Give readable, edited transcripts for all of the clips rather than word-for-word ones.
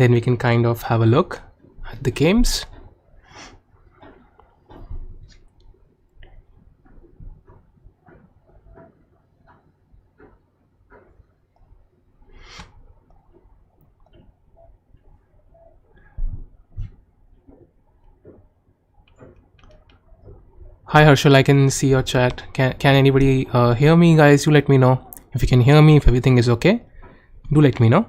Then we can kind of have a look at the games. Hi Harshal, I can see your chat. Can anybody hear me, guys? You let me know if you can hear me, if everything is okay. Do let me know.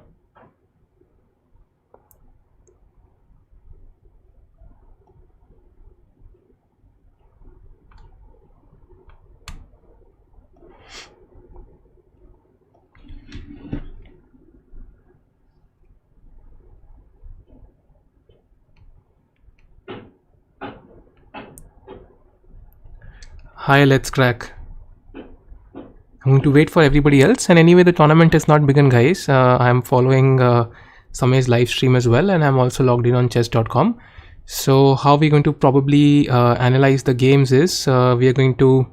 Hi, let's crack. I'm going to wait for everybody else. And anyway, the tournament is not begun, guys. I'm following Samay's live stream as well, and I'm also logged in on chess.com. So how we're going to probably analyze the games is we are going to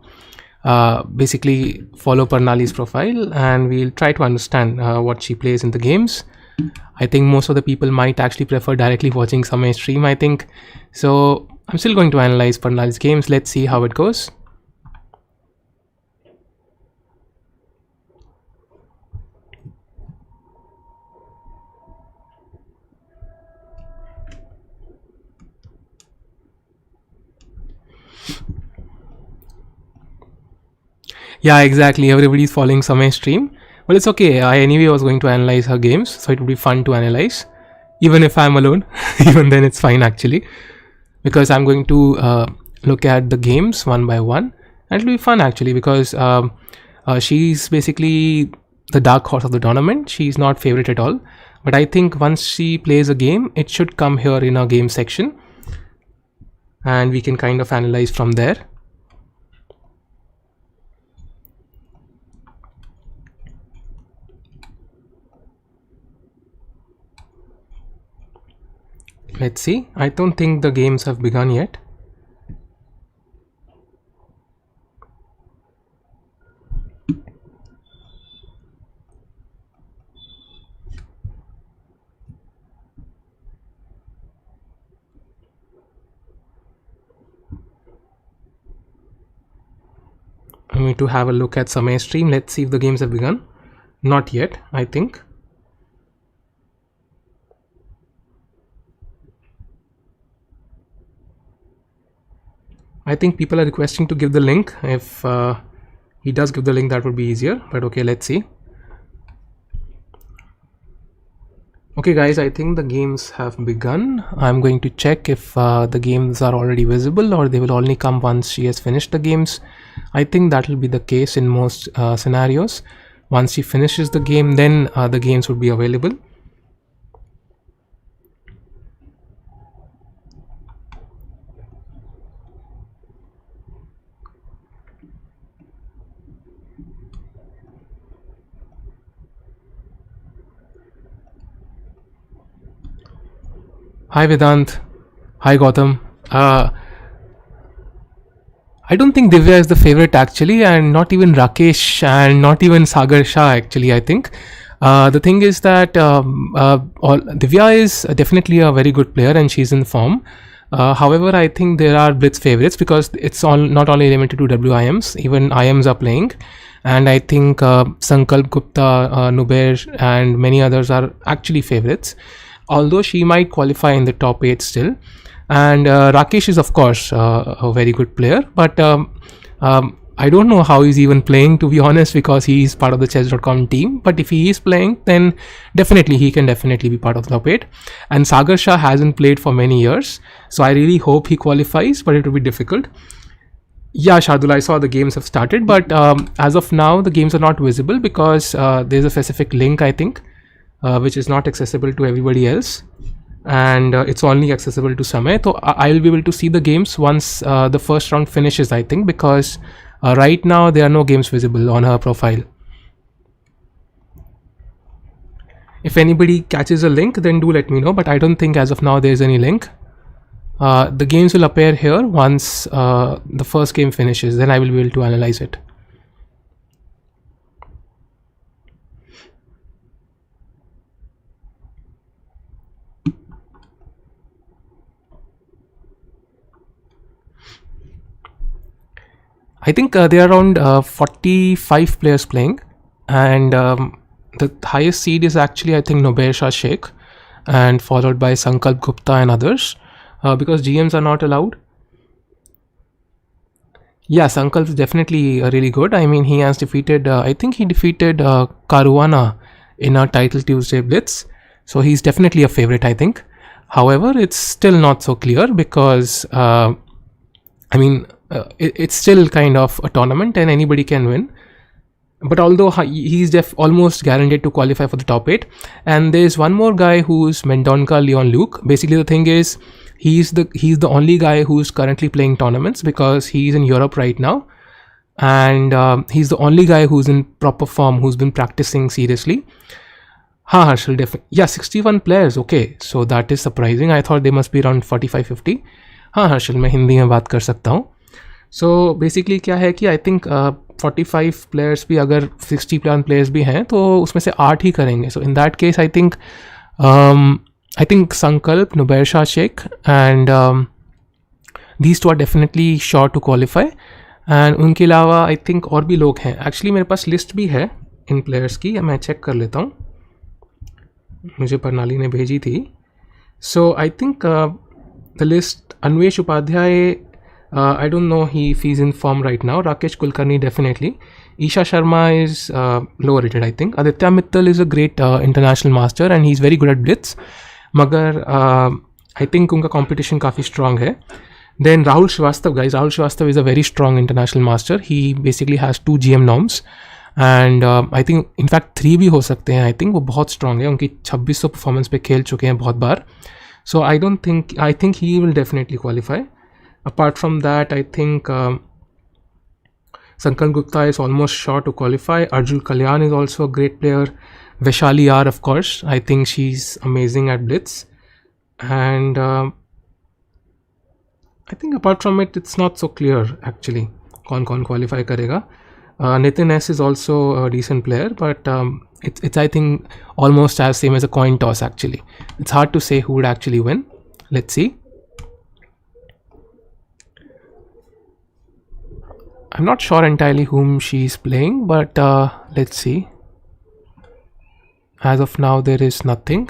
basically follow Parnali's profile, and we'll try to understand what she plays in the games. I think most of the people might actually prefer directly watching Samay's stream, I think. So I'm still going to analyze Parnali's games. Let's see how it goes. Yeah, exactly. Everybody's following Samay's stream. But it's okay. I anyway was going to analyze her games, so it would be fun to analyze. Even if I'm alone, even then it's fine actually. Because I'm going to look at the games one by one. And it'll be fun actually because she's basically the dark horse of the tournament. She's not favorite at all. But I think once she plays a game, it should come here in our game section. And we can kind of analyze from there. Let's see. I don't think the games have begun yet. I'm going to have a look at Samay's stream. Let's see if the games have begun. Not yet, I think. I think people are requesting to give the link. If he does give the link, that would be easier. But okay, let's see. Okay guys, I think the games have begun. I'm going to check if the games are already visible or they will only come once she has finished the games. I think that will be the case in most scenarios. Once she finishes the game, then the games would be available. Hi Vedant. Hi Gautam. I don't think Divya is the favorite actually, and not even Rakesh, and not even Sagar Shah actually, I think. The thing is that Divya is definitely a very good player and she's in form. However, I think there are blitz favorites because it's all not only limited to WIMs, even IMs are playing. And I think Sankalp Gupta, Nubair and many others are actually favorites. Although she might qualify in the top 8 still. And Rakesh is of course a very good player, but I don't know how he's even playing, to be honest, because he is part of the chess.com team. But if he is playing, then definitely he can definitely be part of the top 8. And Sagar Shah hasn't played for many years, so I really hope he qualifies, but it will be difficult. Yeah, Shardul, I saw the games have started, but as of now the games are not visible because there's a specific link, I think, which is not accessible to everybody else, and it's only accessible to Samay. So I will be able to see the games once the first round finishes, I think, because right now there are no games visible on her profile. If anybody catches a link, then do let me know, but I don't think as of now there's any link. The games will appear here once the first game finishes, then I will be able to analyze it. I think there are around 45 players playing, and the highest seed is actually, I think, Nober Shah Sheikh, and followed by Sankalp Gupta and others, because GMs are not allowed. Yeah, Sankalp is definitely really good. I mean, he has defeated, I think he defeated Caruana in our Title Tuesday Blitz. So he's definitely a favorite, I think. However, it's still not so clear because, it's still kind of a tournament and anybody can win. But although he's almost guaranteed to qualify for the top 8. And there's one more guy who's Mendonca Leon Luke. Basically, the thing is, he's the only guy who's currently playing tournaments because he's in Europe right now, and he's the only guy who's in proper form, who's been practicing seriously. Harshal, yeah, 61 players. Okay, so that is surprising. I thought they must be around 45-50. हाँ हर्षल, मैं हिंदी में बात कर सकता हूँ. So basically क्या है कि I think 45 players भी अगर 61 players भी हैं तो उसमें से 8 ही करेंगे. So in that case I think Sankalp, Nober Shah Sheikh, and these two are definitely sure to qualify. And उनके अलावा I think और भी लोग हैं. Actually मेरे पास लिस्ट भी है इन प्लेयर्स की, मैं चेक कर लेता हूँ. मुझे प्रणाली ने भेजी थी. So I think the list, Anvesh Upadhyay, I don't know if he's in form right now. Rakesh Kulkarni definitely. Isha Sharma is lower rated, I think. Aditya Mittal is a great international master and he's very good at blitz. Magar I think unka competition काफ़ी strong है. Then Rahul Shrivastava, guys. Rahul Shrivastava is a very strong international master. He basically has 2 GM norms. And I think in fact 3 भी हो सकते हैं. I think वो बहुत strong है. उनकी 2600 परफॉर्मेंस पे खेल चुके हैं बहुत बार. So I think he will definitely qualify. Apart from that, I think Sankalp Gupta is almost sure to qualify. Arjun Kalyan is also a great player. Vaishali R, of course. I think she's amazing at blitz. And I think apart from it, it's not so clear actually. कौन qualify करेगा. Nitin S is also a decent player, but it's I think almost as same as a coin toss actually. It's hard to say who would actually win. Let's see. I'm not sure entirely whom she's playing, but let's see. As of now, there is nothing.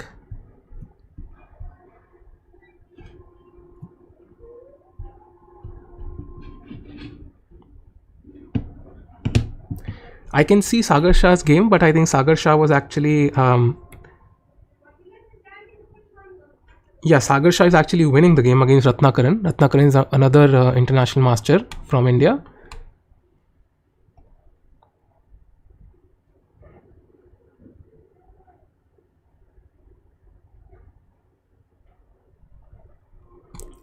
I can see Sagar Shah's game, but I think Sagar Shah was actually Sagar Shah is actually winning the game against Ratnakaran. Ratnakaran is another international master from India.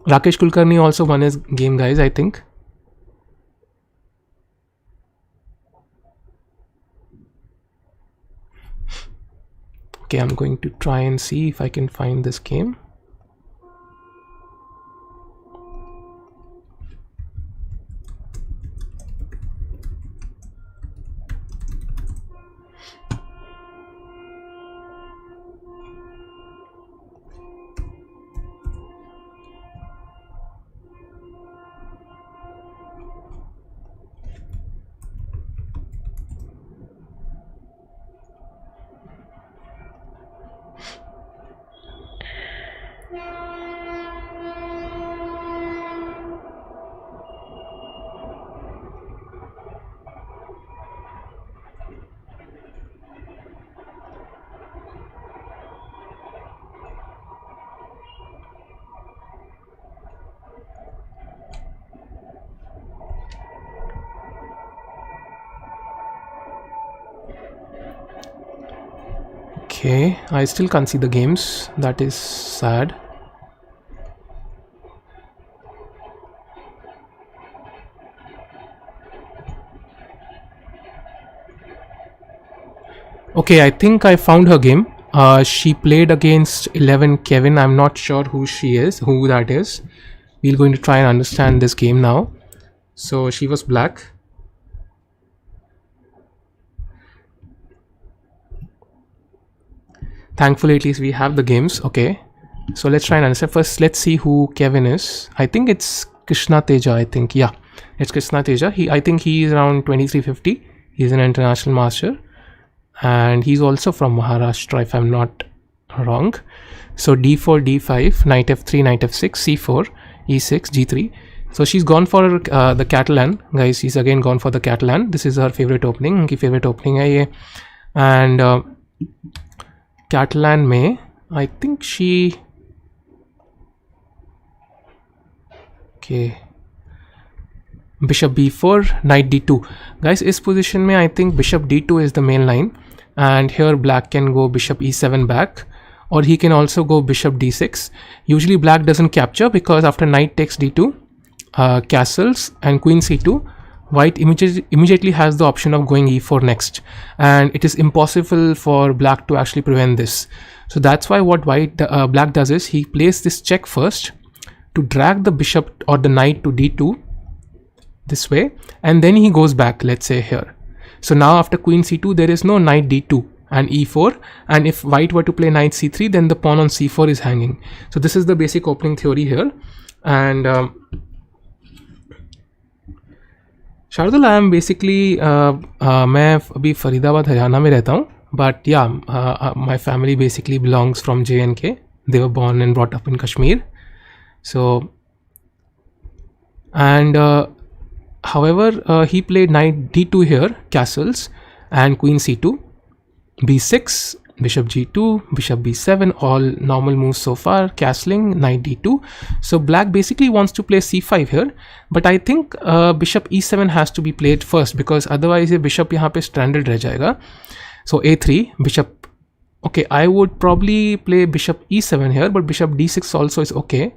Rakesh Kulkarni also won his game, guys, I think. Okay, I'm going to try and see if I can find this game. Okay, I still can't see the games. That is sad. Okay, I think I found her game. She played against 11 Kevin. I'm not sure who that is. We're going to try and understand this game now. So she was black. Thankfully, at least we have the games. Okay, so let's try and understand. First, let's see who Kevin is. I think it's Krishna Teja, I think. Yeah. It's Krishna Teja. I think he is around 2350. He's an international master, and he's also from Maharashtra, if I'm not wrong. So d4, d5, knight f3, knight f6, c4, e6, g3. So she's gone for the Catalan, guys. She's again gone for the Catalan. This is her favorite opening. उनकी favorite opening है ये. And Catalan में I think she bishop b4, knight d2. Guys, इस position में I think bishop d2 is the main line, and here black can go bishop e7 back, or he can also go bishop d6. Usually black doesn't capture because after knight takes d2, castles and queen c2, white immediately has the option of going e4 next, and it is impossible for black to actually prevent this. So that's why what black does is he plays this check first to drag the bishop or the knight to d2 this way, and then he goes back, let's say here. So now after queen c2 there is no knight d2 and e4, and if white were to play knight c3, then the pawn on c4 is hanging. So this is the basic opening theory here. And Shardul, I am basically मैं अभी फरीदाबाद हरियाणा में रहता हूँ, but या my family basically belongs from JNK. They were born and brought up in Kashmir. So and however he played knight d2 here, castles, and queen c2, b6, bishop g2, bishop b7, all normal moves so far, castling, knight d2. So black basically wants to play c5 here, but I think bishop e7 has to be played first, because otherwise ये bishop यहाँ पे stranded रह जाएगा. So a3, bishop, okay, I would probably play bishop e7 here, but bishop d6 also is okay.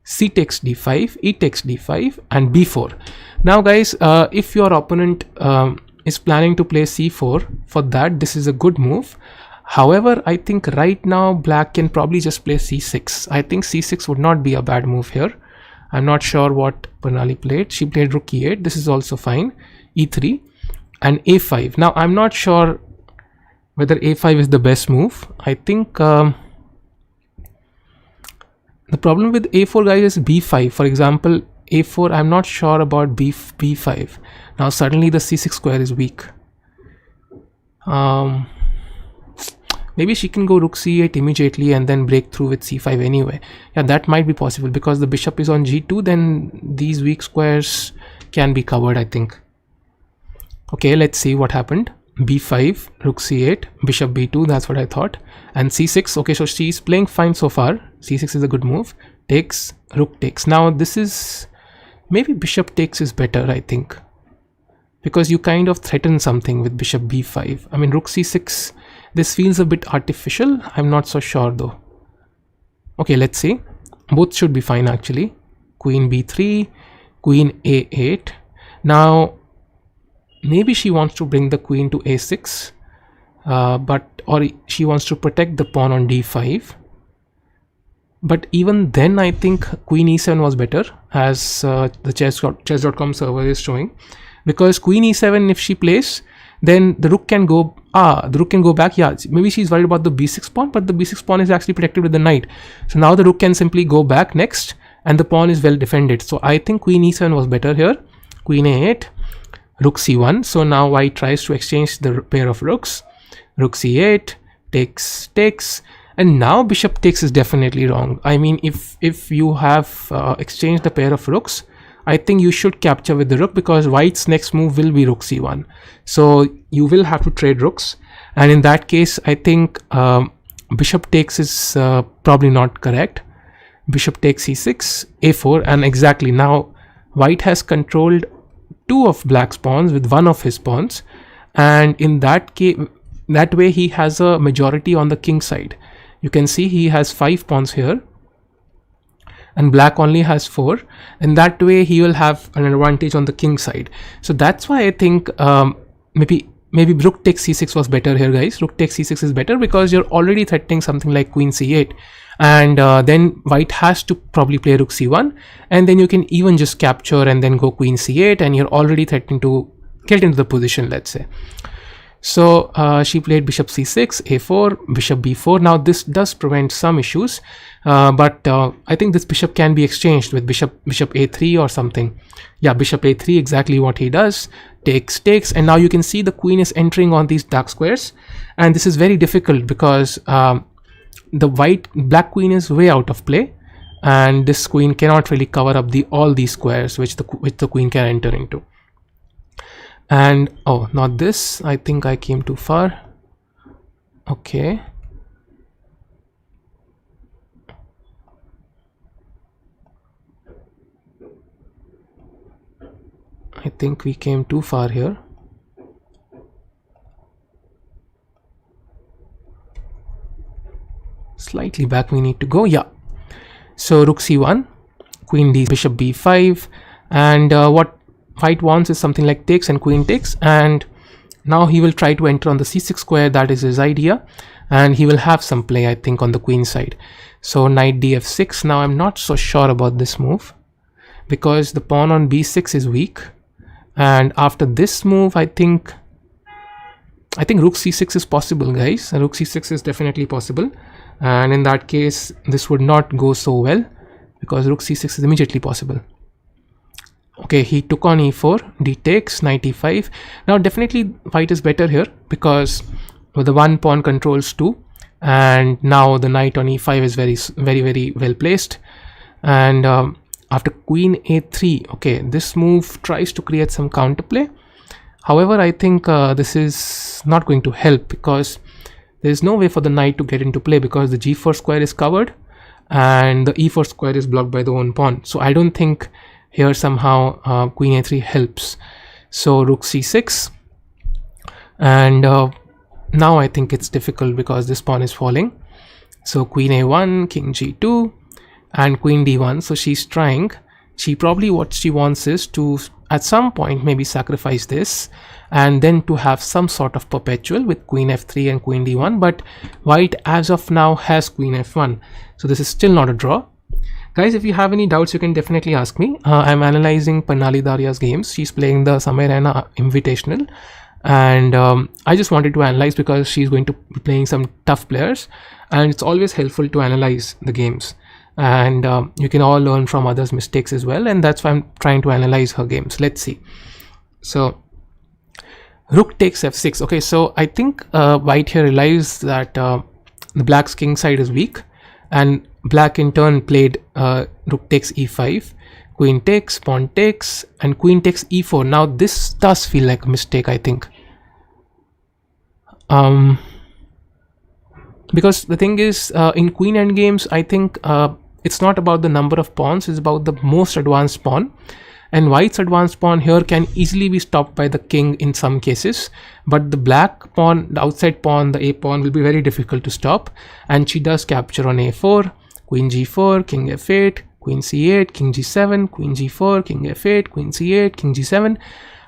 C takes d5, e takes d5, and b4. Now guys, if your opponent is planning to play c4, for that this is a good move. However, I think right now black can probably just play c6. I think c6 would not be a bad move here. I'm not sure what Parnali played. She played rook e8. This is also fine. e3 and a5. Now I'm not sure whether a5 is the best move. I think the problem with a4, guys, is b5. For example, a4, I'm not sure about b5. Now suddenly the c6 square is weak. Maybe she can go rook c8 immediately and then break through with c5 anyway. Yeah, that might be possible because the bishop is on g2, then these weak squares can be covered, I think. Okay, let's see what happened. b5, rook c8, bishop b2, that's what I thought. And c6, okay, so she's playing fine so far. c6 is a good move. Takes, rook takes. Now this is, maybe bishop takes is better, I think, because you kind of threaten something with bishop b5. I mean, rook c6, this feels a bit artificial. I'm not so sure though. Okay, let's see. Both should be fine actually. Queen b3, queen a8. Now maybe she wants to bring the queen to a6, or she wants to protect the pawn on d5. But even then I think queen e7 was better, as the chess.com server is showing, because queen e7, if she plays, then the rook can go back. Yeah, maybe she's worried about the b6 pawn, but the b6 pawn is actually protected with the knight. So now the rook can simply go back next and the pawn is well defended. So I think queen e7 was better here. Queen a8, rook c1. So now white tries to exchange the pair of rooks. Rook c8, takes, and now bishop takes is definitely wrong. I mean, if you have exchanged the pair of rooks, I think you should capture with the rook, because white's next move will be rook c1. So you will have to trade rooks, and in that case I think bishop takes is probably not correct. Bishop takes c6, a4, and exactly now white has controlled two of black's pawns with one of his pawns, and in that case, that way he has a majority on the king side. You can see he has 5 pawns here and black only has 4, and that way he will have an advantage on the king side. So that's why I think maybe rook takes c6 was better here, guys. Rook takes c6 is better because you're already threatening something like queen c8, and then white has to probably play rook c1, and then you can even just capture and then go queen c8, and you're already threatening to get into the position, let's say. So she played bishop c6, a4, bishop b4. Now this does prevent some issues, but I think this bishop can be exchanged with bishop a3 or something. Yeah, bishop a3, exactly what he does. Takes, and now you can see the queen is entering on these dark squares, and this is very difficult because the black queen is way out of play, and this queen cannot really cover up all these squares which the queen can enter into. And oh, not this, I think I came too far. Okay, I think we came too far here. Slightly back we need to go. Yeah, so rook c1, queen d, bishop b5, and what white wants is something like takes and queen takes, and now he will try to enter on the c6 square. That is his idea, and he will have some play, I think, on the queen side. So knight df6. Now I'm not so sure about this move because the pawn on b6 is weak, and after this move I think rook c6 is possible, guys. Rook c6 is definitely possible, and in that case this would not go so well because rook c6 is immediately possible. Okay, he took on e4, d takes, knight e5. Now definitely white is better here because the one pawn controls two, and now the knight on e5 is very well placed. And after queen a3, okay, this move tries to create some counterplay. However, I think this is not going to help because there is no way for the knight to get into play because the g4 square is covered and the e4 square is blocked by the own pawn. So I don't think here somehow queen a3 helps. So rook c6, and now I think it's difficult because this pawn is falling. So queen a1, king g2, and queen d1. So she's trying, what she wants is to at some point maybe sacrifice this and then to have some sort of perpetual with queen f3 and queen d1, but white as of now has queen f1, so this is still not a draw. Guys, if you have any doubts, you can definitely ask me. I'm analyzing Parnali Daria's games. She's playing the Samay Raina IMvitational, and I just wanted to analyze because she's going to be playing some tough players, and it's always helpful to analyze the games, and you can all learn from others' mistakes as well, and that's why I'm trying to analyze her games. Let's see. So rook takes f6. Okay, so I think white here realized that the black's king side is weak, and black in turn played rook takes e5, queen takes, pawn takes, and queen takes e4. Now this does feel like a mistake, I think, because the thing is in queen endgames, I think it's not about the number of pawns, it's about the most advanced pawn, and white's advanced pawn here can easily be stopped by the king in some cases, but the black pawn, the outside pawn, the a pawn, will be very difficult to stop, and she does capture on a4, queen g4, king f8, queen c8, king g7, queen g4, king f8, queen c8, king g7,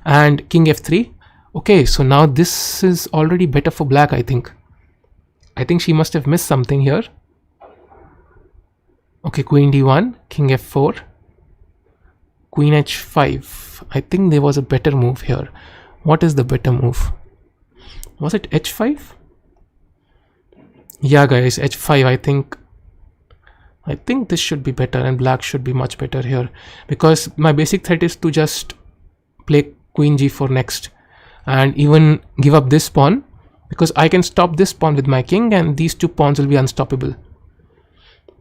and king f3. Okay, so now this is already better for black, I think. I think she must have missed something here. Okay, queen d1, king f4, queen h5. I think there was a better move here. What is the better move? Was it h5? Yeah, guys, h5. I think this should be better, and black should be much better here, because my basic threat is to just play queen g4 next and even give up this pawn, because I can stop this pawn with my king and these two pawns will be unstoppable.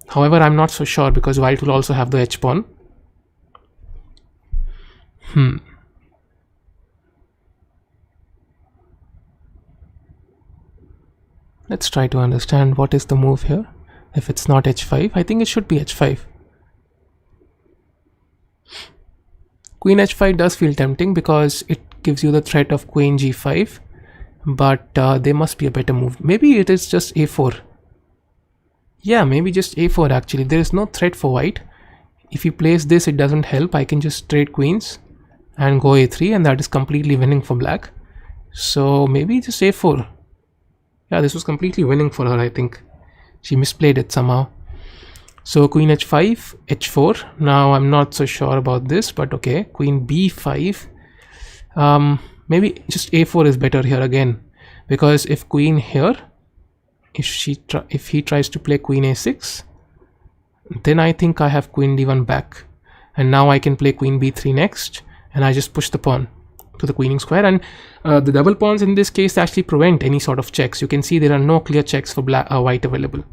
However, I'm not so sure because white will also have the h pawn. Let's try to understand what is the move here. If it's not h5, I think it should be h5. Queen h5 does feel tempting because it gives you the threat of queen g5, but there must be a better move. Maybe it is just a4. Yeah, maybe just a4 actually. There is no threat for white. If he plays this, it doesn't help. I can just trade queens and go a3, and that is completely winning for black. So maybe just a4. Yeah, this was completely winning for her, I think. She misplayed it somehow. So queen h5, h4. Now I'm not so sure about this, but okay. Queen b5. Maybe just a4 is better here again. because if queen here, if he tries to play queen a6, then I think I have queen d1 back, and now I can play queen b3 next, and I just push the pawn to the queening square, and the double pawns in this case actually prevent any sort of checks. You can see there are no clear checks for white available.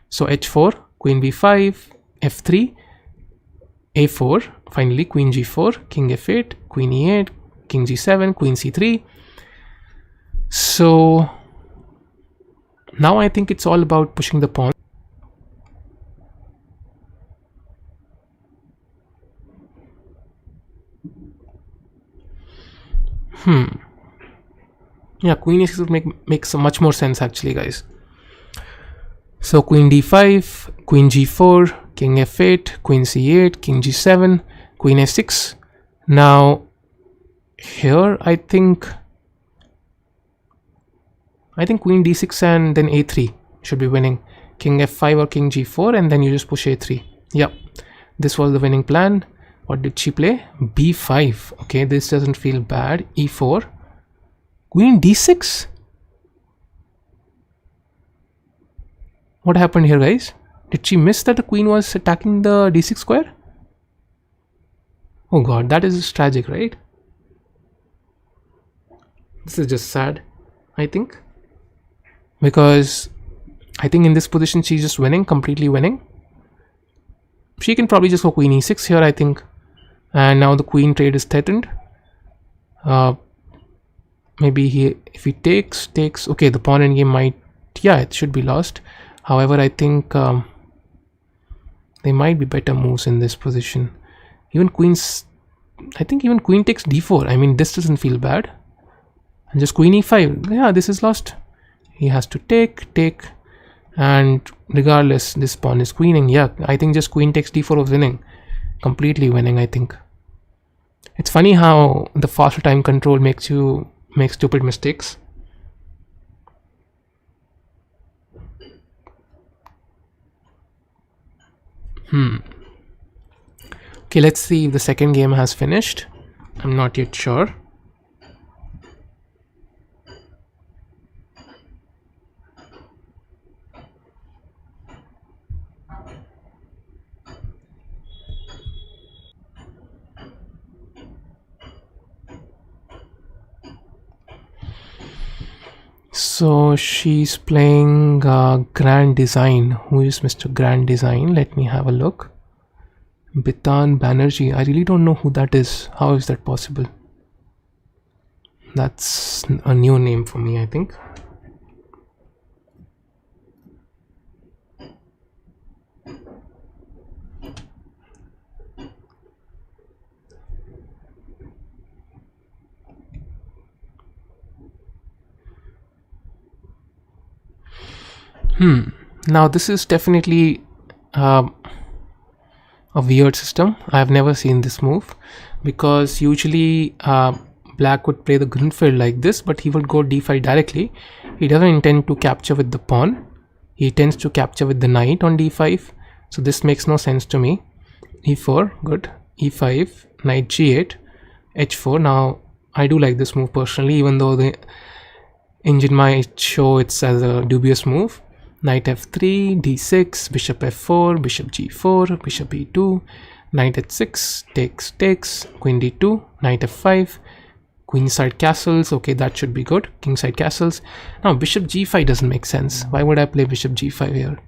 So h4, queen b5, f3, a4, finally queen g4, king f8, queen e8, king g7, queen c3. So now I think it's all about pushing the pawn. Yeah, queen e6 would make some much more sense actually, guys. So queen d5, queen g4, king f8, queen c8, king g7, queen a6. Now here I think queen d6 and then a3 should be winning. King f5 or king g4, and then you just push a3. Yeah, this was the winning plan. What did she play? b5. Okay, this doesn't feel bad. e4, queen d6. What happened here, guys? Did she miss that the queen was attacking the d6 square? Oh god, that is tragic, right? This is just sad, I think, because I think in this position she's just winning, completely winning. She can probably just go queen e6 here, I think, and now the queen trade is threatened. Maybe if he takes, okay, the pawn endgame might, yeah, it should be lost. However, I think there might be better moves in this position. Even queens, I think even queen takes d4. I mean, this doesn't feel bad. And just queen e5. Yeah, this is lost. He has to take, and regardless, this pawn is queening. Yeah, I think just queen takes d4 was winning. Completely winning, I think. It's funny how the faster time control makes you make stupid mistakes. Okay, let's see if the second game has finished. I'm not yet sure. So she's playing Grand Design. Who is Mr. Grand Design? Let me have a look. Bitan Banerjee. I really don't know who that is. How is that possible? That's a new name for me, I think. Now this is definitely a weird system. I have never seen this move, because usually black would play the Grunfeld like this, but he would go d5 directly. He doesn't intend to capture with the pawn. He tends to capture with the knight on d5. So this makes no sense to me. e4, good. e5, knight g8, h4. Now I do like this move personally, even though the engine might show it's as a dubious move. Knight f3, d6, bishop f4, bishop g4, bishop e2, knight h6, takes, queen d2, knight f5, queenside castles. Okay, that should be good. Kingside castles. Now bishop g5 doesn't make sense. Why would I play bishop g5 here?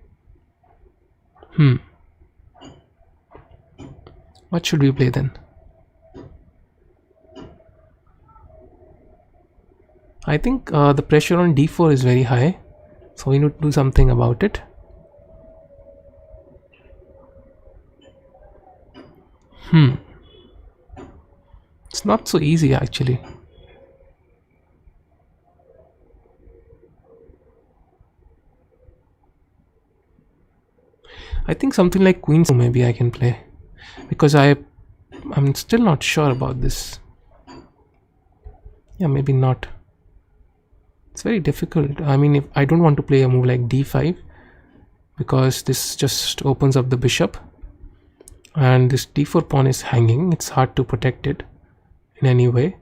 What should we play then? I think the pressure on d4 is very high, so we need to do something about it. It's not so easy actually. I think something like queen maybe I can play, because I'm still not sure about this. Yeah, maybe not. It's very difficult. I mean, if I don't want to play a move like d5, because this just opens up the bishop, and this d4 pawn is hanging. It's hard to protect it in any way.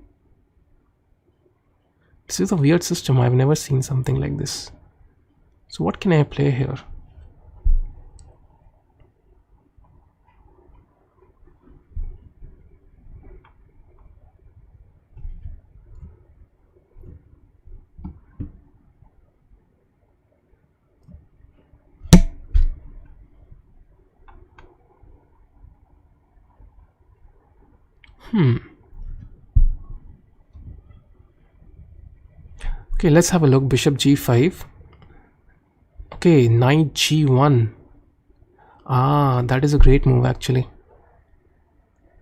This is a weird system. I've never seen something like this. So what can I play here? Okay, let's have a look. Bishop g5. Okay, knight g1. Ah, that is a great move actually,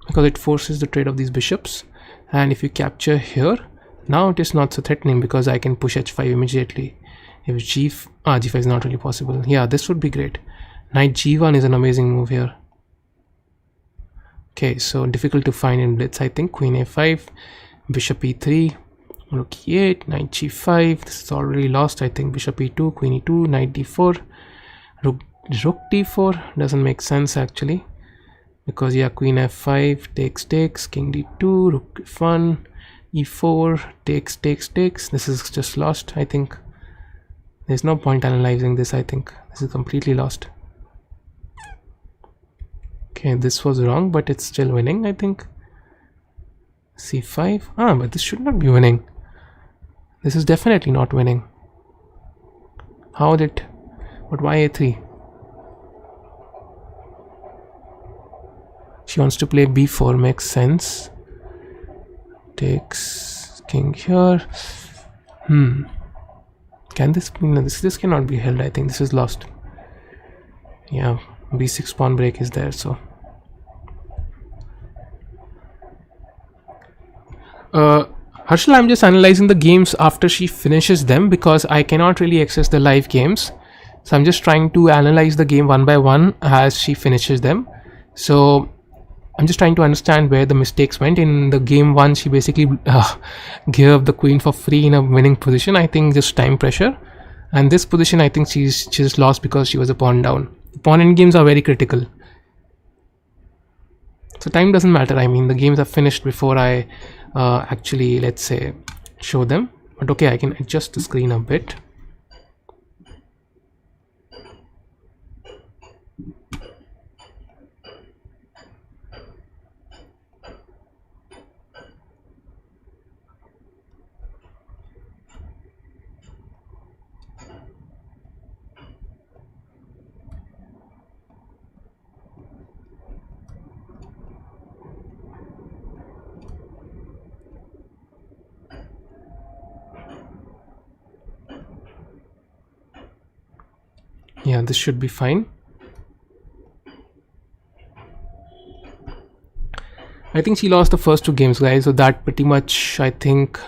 because it forces the trade of these bishops. And if you capture here, now it is not so threatening because I can push h5 immediately. If g5 is not really possible. Yeah, this would be great. Knight g1 is an amazing move here. Okay, so difficult to find in blitz, I think. Queen a5, bishop e3, rook e8, knight g5. This is already lost, I think. Bishop e2, queen e2, knight d4, rook d4. Doesn't make sense actually, because yeah, queen f5 takes, king d2, rook f1, e4 takes. This is just lost, I think. There's no point analyzing this. I think this is completely lost. Okay, this was wrong, but it's still winning, I think. c5. But this should not be winning. This is definitely not winning. But why a3? She wants to play b4, makes sense. Takes king here. Can this be? No, this cannot be held. I think this is lost. Yeah, b6 pawn break is there, so Harshal, I'm just analyzing the games after she finishes them, because I cannot really access the live games. So I'm just trying to analyze the game one by one as she finishes them. So I'm just trying to understand where the mistakes went. In the game 1, she basically gave up the queen for free in a winning position. I think just time pressure. And this position, I think she's just lost because she was a pawn down. The pawn end games are very critical. So time doesn't matter. I mean, the games are finished before I actually, let's say, show them. But okay, I can adjust the screen a bit. Yeah, this should be fine. I think she lost the first 2 games, guys, so that pretty much, I think,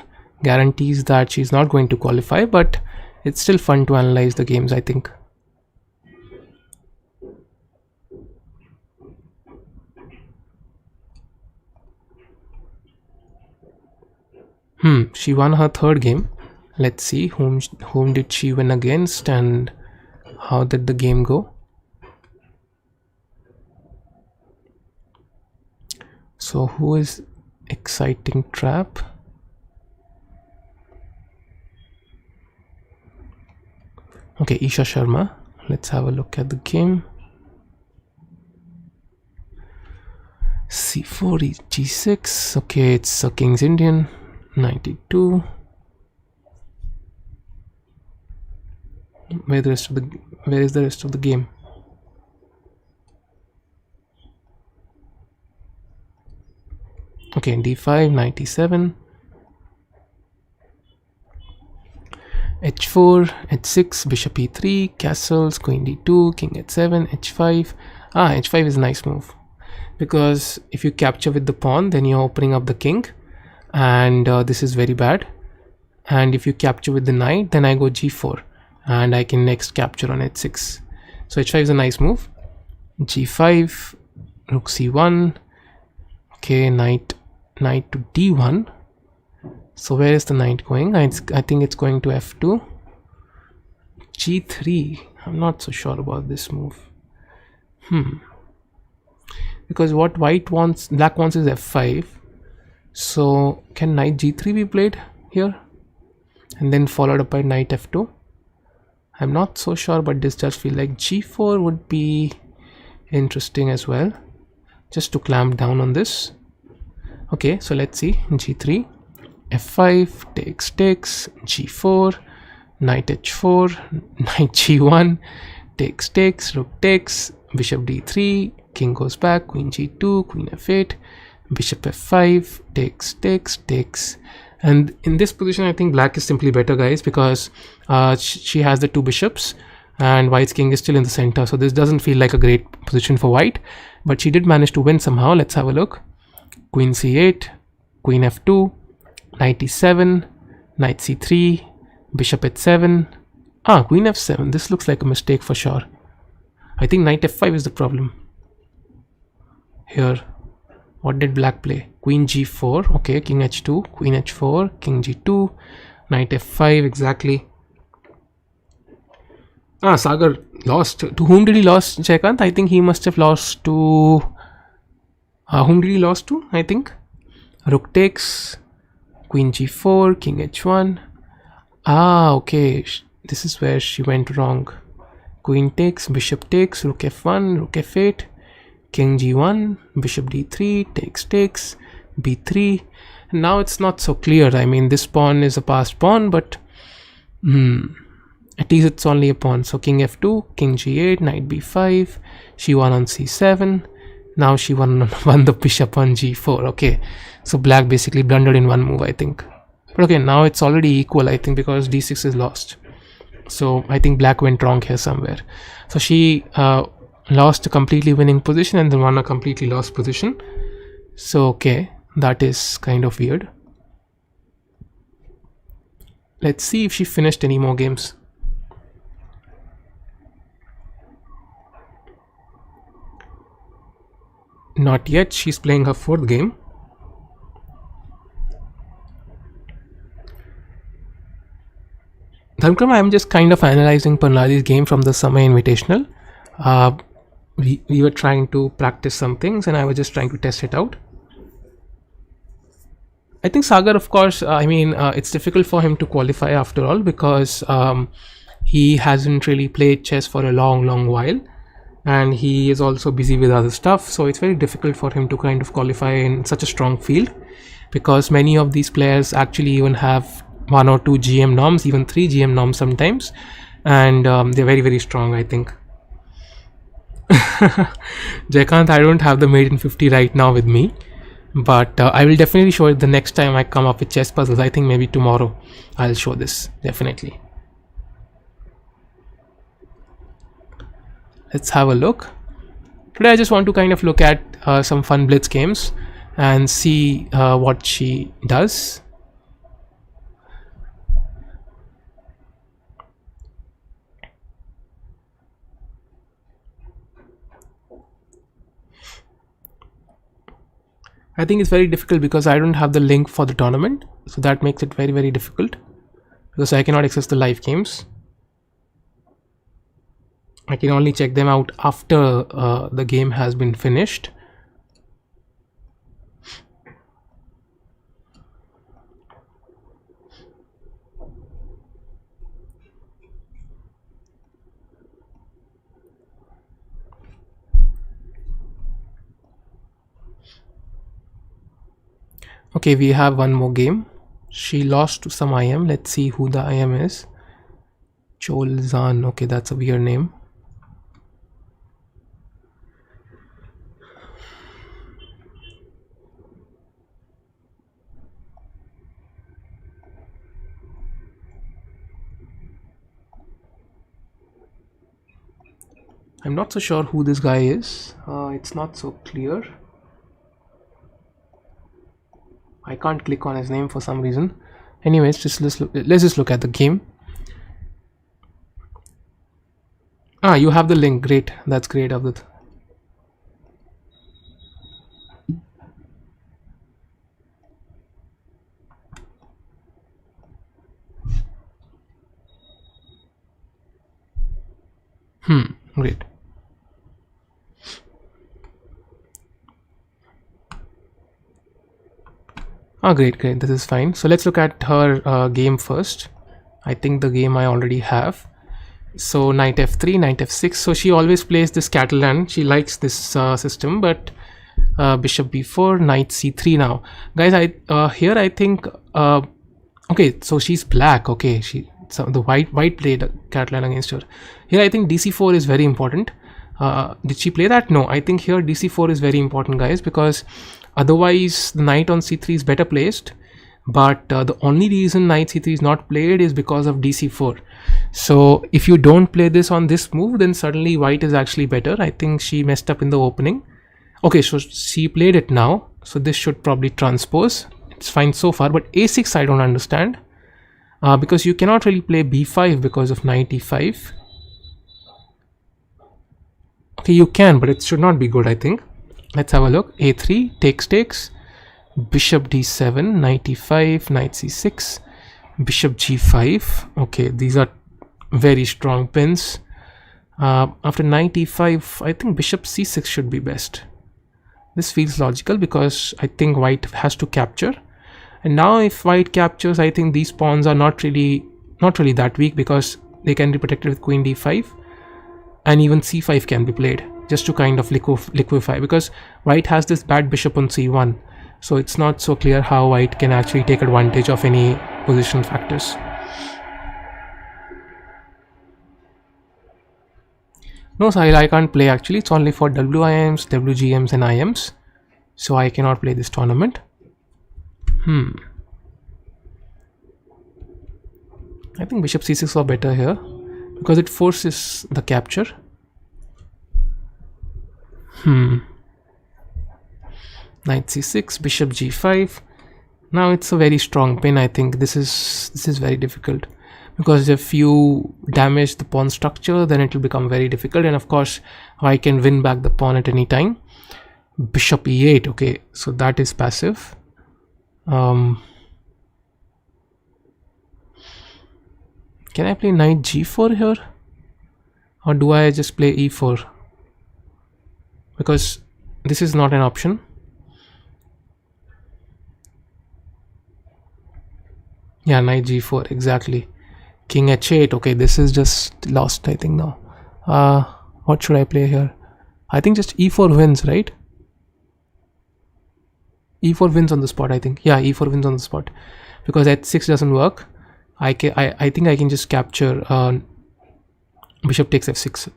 guarantees that she's not going to qualify, but it's still fun to analyze the games, I think. She won her 3rd game. Let's see whom did she win against and how did the game go. So who is exciting trap? Okay, Isha Sharma. Let's have a look at the game. c4 g6. Okay, it's a King's Indian. 92. Where is the rest of the game? Okay, d5, 97. h4, h6, bishop e3, castles, queen d2, king h7, h5. H5 is a nice move, because if you capture with the pawn, then you're opening up the king, and this is very bad. And if you capture with the knight, then I go g4 and I can next capture on h6. So h5 is a nice move. g5, rook c1. Okay, knight to d1. So where is the knight going? I think it's going to f2. g3. I'm not so sure about this move. Because what black wants is f5. So can knight g3 be played here? and then followed up by knight f2. I'm not so sure, but this does feel like g4 would be interesting as well, just to clamp down on this. Okay, so let's see. G3, f5, takes, g4, knight h4, knight g1, takes, rook takes, bishop d3, king goes back, queen g2, queen f8, bishop f5, takes. And in this position, I think black is simply better, guys, because she has the two bishops and white's king is still in the center. So this doesn't feel like a great position for white, but she did manage to win somehow. Let's have a look. Queen c8, queen f2, knight e7, knight c3, bishop h7. Queen f7. This looks like a mistake for sure. I think knight f5 is the problem here. What did black play? Queen g4. Okay, king h2, queen h4, king g2, knight f5. Exactly. Sagar lost. To whom did he lose, Jaykant? I think he must have lost to... whom did he lose to? I think rook takes, queen g4, king h1. Okay, this is where she went wrong. Queen takes, bishop takes, rook f1, rook f8, king g1, bishop d3, takes, b3. And now it's not so clear. I mean, this pawn is a passed pawn, but at least it's only a pawn. So king f2, king g8, knight b5, she won on c7. Now she won the bishop on g4. Okay, so black basically blundered in one move, I think. But okay, now it's already equal, I think, because d6 is lost. So I think black went wrong here somewhere. So she lost a completely winning position and then won a completely lost position. So okay, that is kind of weird. Let's see if she finished any more games. Not yet. She's playing her fourth game. Dharmkrama, I'm just kind of analyzing Parnali's game from the Samay Invitational. We were trying to practice some things and I was just trying to test it out. I think Sagar, of course, it's difficult for him to qualify after all, because he hasn't really played chess for a long while. And he is also busy with other stuff, so it's very difficult for him to kind of qualify in such a strong field, because many of these players actually even have 1 or 2 GM norms, even 3 GM norms sometimes, and they're very strong, I think. Jaykant, I don't have the Made in 50 right now with me, but I will definitely show it the next time I come up with chess puzzles. I think maybe tomorrow I'll show this, definitely. Let's have a look. Today I just want to kind of look at some fun blitz games and see what she does. I think it's very difficult because I don't have the link for the tournament, so that makes it very difficult, because I cannot access the live games. I can only check them out after the game has been finished. Okay, we have one more game. She lost to some IM. Let's see who the IM is. Cholzan. Okay, that's a weird name. I'm not so sure who this guy is. It's not so clear. I can't click on his name for some reason. Anyways, let's just look at the game. You have the link. Great. That's great, Avdut. Great. Great. This is fine. So let's look at her game first. I think the game I already have. So knight f3, knight f6. So she always plays this Catalan. She likes this system, but bishop b4, knight c3 now. Guys, here I think okay, so she's black. Okay, so the white played Catalan against her. Here I think dc4 is very important. Did she play that? No, I think here dc4 is very important, guys, because otherwise the knight on c3 is better placed. But the only reason knight c3 is not played is because of dc4. So if you don't play this on this move, then suddenly white is actually better. I think she messed up in the opening. Okay, so she played it now, so this should probably transpose. It's fine so far, but a6 I don't understand, because you cannot really play b5 because of knight e5. Okay, you can, but it should not be good, I think. Let's have a look. a3 takes, bishop d7, knight e5, knight c6, bishop g5. Okay, these are very strong pins. After knight e5, I think bishop c6 should be best. This feels logical because I think white has to capture. And now if white captures, I think these pawns are not really that weak, because they can be protected with queen d5, and even c5 can be played just to kind of liquefy, because white has this bad bishop on c1. So it's not so clear how white can actually take advantage of any position factors. No, Sahil, I can't play actually. It's only for WIMs, WGMs and IMs. So I cannot play this tournament. I think bishop c6 are better here, because it forces the capture. Knight c6, bishop g5. Now it's a very strong pin. I think this is very difficult, because if you damage the pawn structure, then it will become very difficult, and of course I can win back the pawn at any time. Bishop e8. Okay, so that is passive. Can I play knight g4 here, or do I just play e4? Because this is not an option. Yeah, knight g4, exactly. King h8. Okay, this is just lost, I think now. What should I play here? I think just e4 wins, right? e4 wins on the spot, I think. Yeah, e4 wins on the spot, because h6 doesn't work. I think I can just capture bishop takes f6.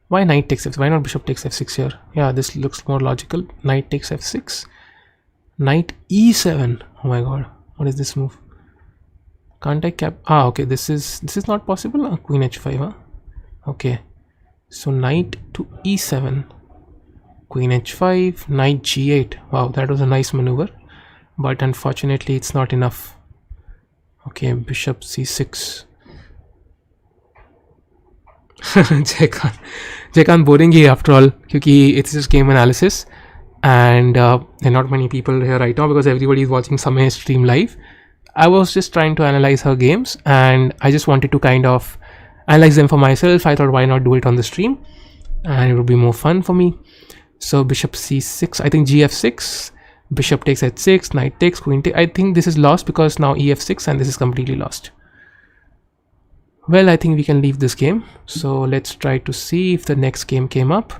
Why knight takes f6? Why not bishop takes f6 here? Yeah, this looks more logical. Knight takes f6. Knight e7. Oh my god, what is this move? Can't I cap? Okay, this is not possible. Queen h5, huh? Okay, so knight to e7, queen h5, knight g8. Wow, that was a nice maneuver, but unfortunately it's not enough. Okay, bishop c6. Jaikan boring he after all, क्योंकि it's just game analysis, and there are not many people here right now because everybody is watching Samay stream live. I was just trying to analyze her games, and I just wanted to kind of analyze them for myself. I thought, why not do it on the stream, and it would be more fun for me. So bishop c6, I think gf6, bishop takes h6, knight takes, queen takes. I think this is lost because now ef6, and this is completely lost. Well, I think we can leave this game. So let's try to see if the next game came up.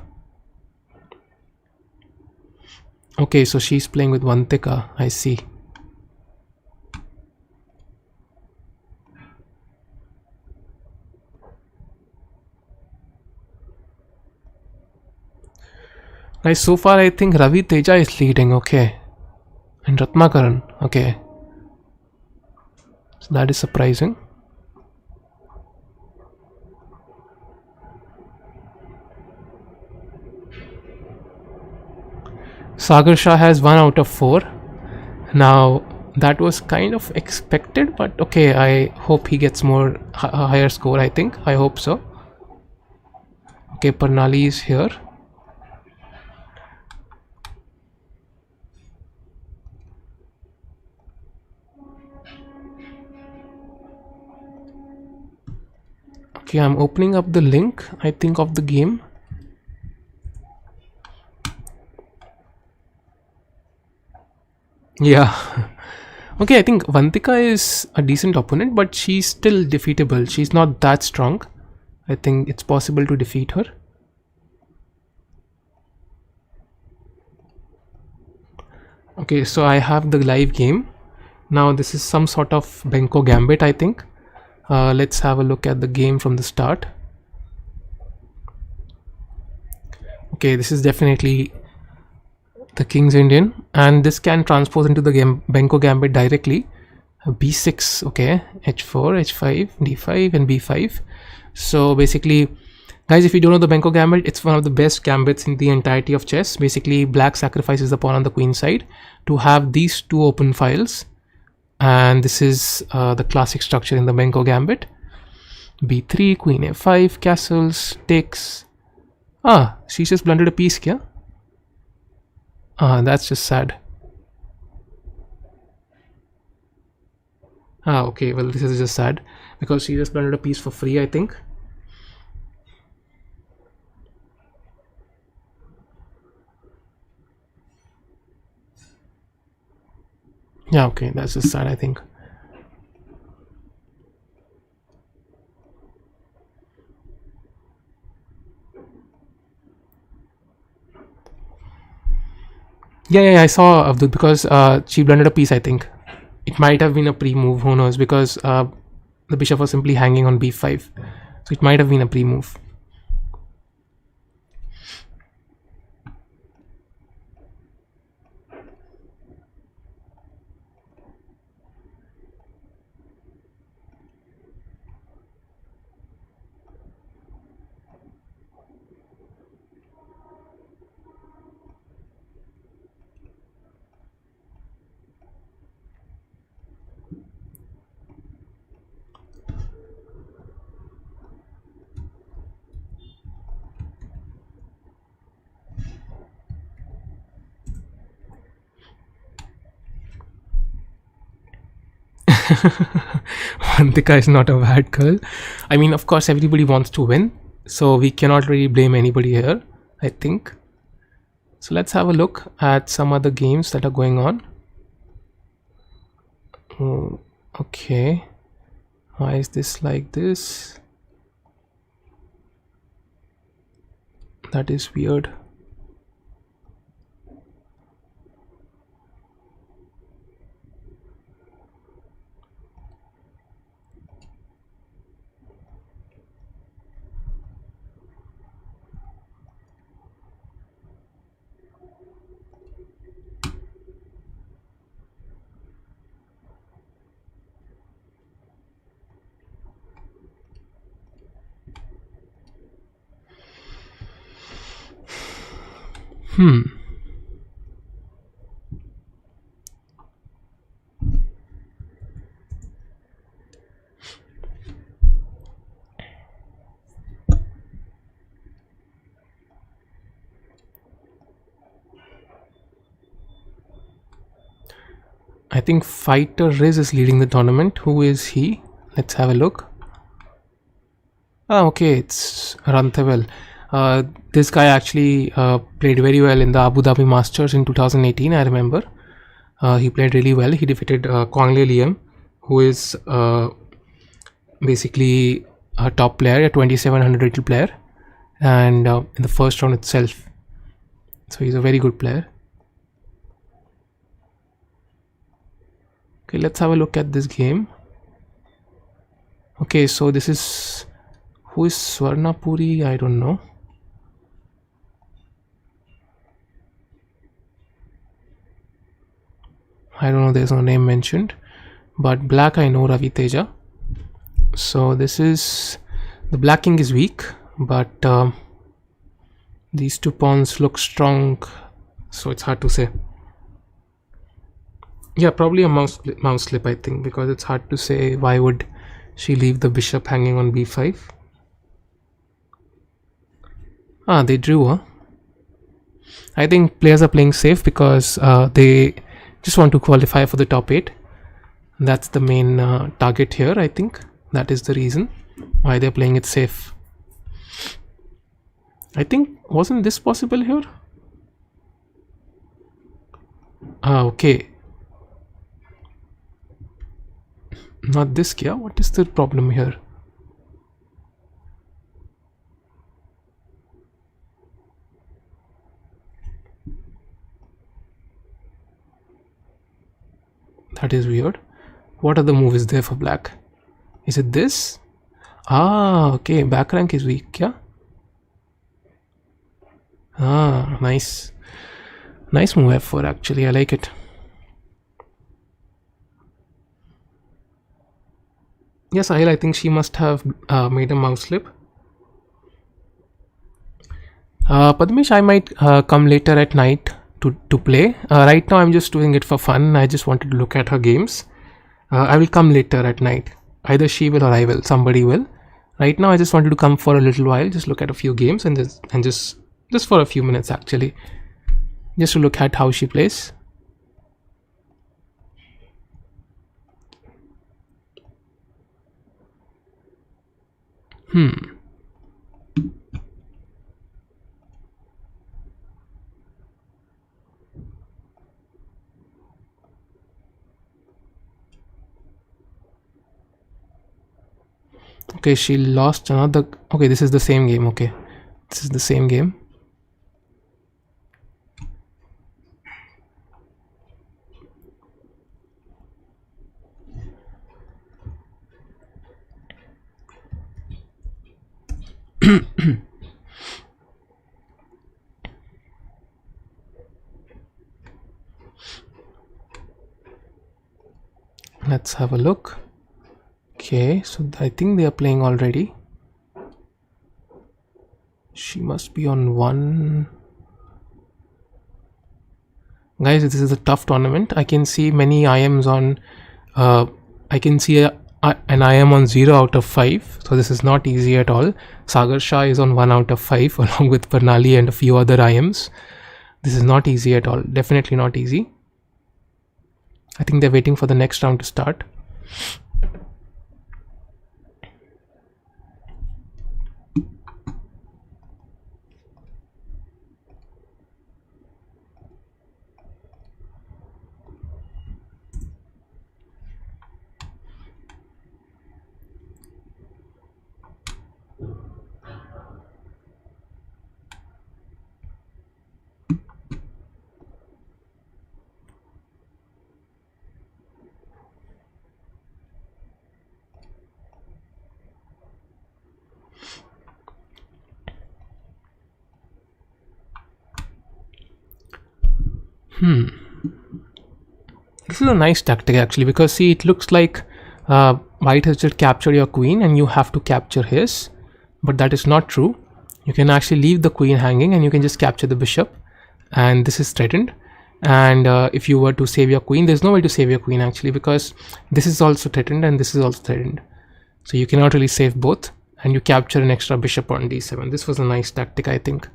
Okay, so she's playing with one Tickoo, I see. Guys, so far I think Ravi Teja is leading, okay. And Ratnakaran, okay. So that is surprising. Sagar Shah has 1 out of 4. Now that was kind of expected, but okay, I hope he gets more higher score. I think, I hope so. Okay, Parnali is here. Okay, I'm opening up the link, I think, of the game. Yeah. Okay, I think Vantika is a decent opponent, but she's still defeatable. She's not that strong. I think it's possible to defeat her. Okay, so I have the live game. Now this is some sort of Benko Gambit, I think. Let's have a look at the game from the start. Okay, this is definitely the King's Indian, and this can transpose into the game Benko Gambit directly. B6, okay, H4, H5, D5, and B5. So basically, guys, if you don't know the Benko Gambit, it's one of the best gambits in the entirety of chess. Basically, black sacrifices the pawn on the queen side to have these two open files, and this is the classic structure in the Benko Gambit. B3, Queen A5, castles, takes. She just blundered a piece, kya? That's just sad. Okay, well, this is just sad because she just blundered a piece for free, I think. Yeah, okay, that's just sad, I think. Yeah, I saw Abdul because she blundered a piece, I think. It might have been a pre-move, who knows, because the bishop was simply hanging on b5. So it might have been a pre-move. Vantika is not a bad girl. I mean, of course, everybody wants to win, so we cannot really blame anybody here, I think. So let's have a look at some other games that are going on. Okay. Why is this like this? That is weird. I think Fighter Riz is leading the tournament. Who is he? Let's have a look. Okay, it's Ranthewel. This guy actually played very well in the Abu Dhabi Masters in 2018, I remember. He played really well. He defeated Kongle Liam, who is basically a top player, a 2700 rated player, and in the first round itself. So he's a very good player. Okay, let's have a look at this game. Okay, so this is, who is Swarnapuri? I don't know. I don't know, there's no name mentioned. But black, I know Ravi Teja. So this is, the black king is weak, but these two pawns look strong, so it's hard to say. Yeah, probably a mouse slip, I think, because it's hard to say why would she leave the bishop hanging on b5. They drew, huh? I think players are playing safe because they just want to qualify for the top 8. That's the main target here, I think. That is the reason why they're playing it safe. I think, wasn't this possible here? Okay. Not this Kia. What is the problem here? That is weird. What other move is there for black? Is it this? Ah, okay. Back rank is weak, yeah. Ah, nice. Nice move F4 actually. I like it. Yes, I think she must have made a mouse slip. Padmesh, I might come later at night to play. Right now, I'm just doing it for fun. I just wanted to look at her games. I will come later at night. Either she will or I will. Somebody will. Right now, I just wanted to come for a little while, just look at a few games and just for a few minutes actually, just to look at how she plays. Okay, she lost another. Okay, this is the same game. Okay, this is the same game. Let's have a look. Okay, so I think they are playing already. She must be on 1. Guys, this is a tough tournament. I can see many IMs on. I can see an IM on 0 out of 5. So this is not easy at all. Sagar Shah is on 1 out of 5 along with Parnali and a few other IMs. This is not easy at all. Definitely not easy. I think they're waiting for the next round to start. This is a nice tactic actually, because see, it looks like white has just captured your queen and you have to capture his, but that is not true. You can actually leave the queen hanging and you can just capture the bishop, and this is threatened. And if you were to save your queen, there's no way to save your queen actually, because this is also threatened and this is also threatened, so you cannot really save both, and you capture an extra bishop on d7. This was a nice tactic, I think.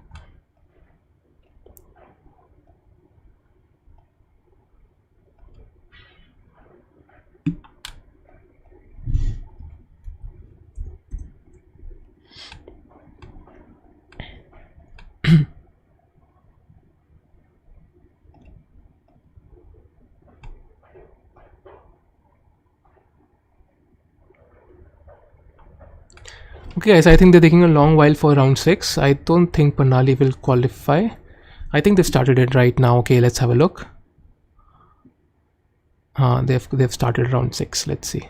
Okay guys, I think they're taking a long while for round 6. I don't think Parnali will qualify. I think they've started it right now. Okay, let's have a look. They've started round 6. Let's see.